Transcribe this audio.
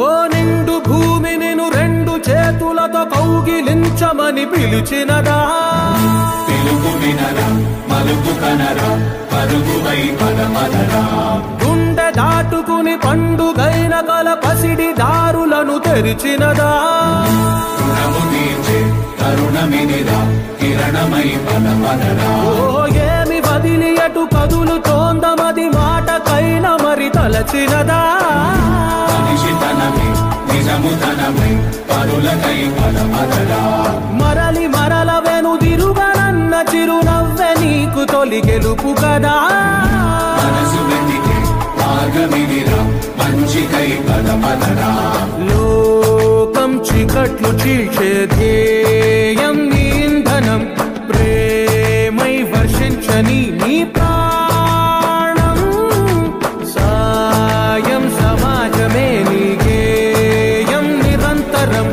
ఓ నిండు భూమి నిన్ను రెండు చేతులతో కౌగిలించమని పిలిచినదా పిలుపు వినరా మలుపు కనరా పరుగువై పదమదరా గుండె దాటుకుని పండుగైన కల పసిడి దారులను తెరిచినదా రుణము తీర్చే కరుణమినిరా కిరణమై పదమదరా ఓ ఏమి వదిలి అటు కదులుతోందమది మాటకైన మరి తలచినదా మనిషితనమే నిజముతనమై పరులకై పదమదరా మరలి మరల వెనుదిరుగనన్న చిరునవ్వె నీకు తొలి గెలుపు కదా మనసు వెతికే మార్గమినిరా మంచికై పదమదరా లోకం చీకట్లు చీల్చే ధ్యేయం నీ ఇంధనం ప్రేమై వర్షించని నీ ప్రాణం సాయం సమాజమే నీ గేయం నిరంతరం